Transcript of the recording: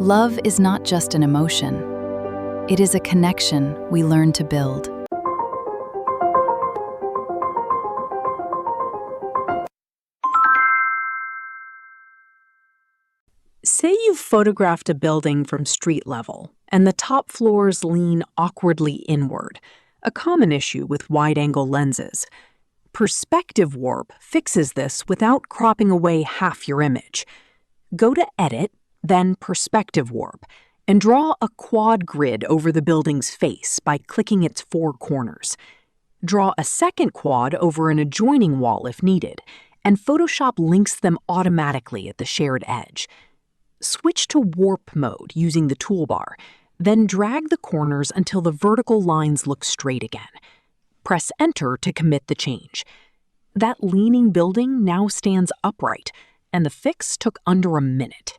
Love is not just an emotion. It is a connection we learn to build. Say you've photographed a building from street level, and the top floors lean awkwardly inward, a common issue with wide-angle lenses. Perspective Warp fixes this without cropping away half your image. Go to Edit, then Perspective Warp, and draw a quad grid over the building's face by clicking its 4 corners. Draw a second quad over an adjoining wall if needed, and Photoshop links them automatically at the shared edge. Switch to Warp mode using the toolbar, then drag the corners until the vertical lines look straight again. Press Enter to commit the change. That leaning building now stands upright, and the fix took under a minute.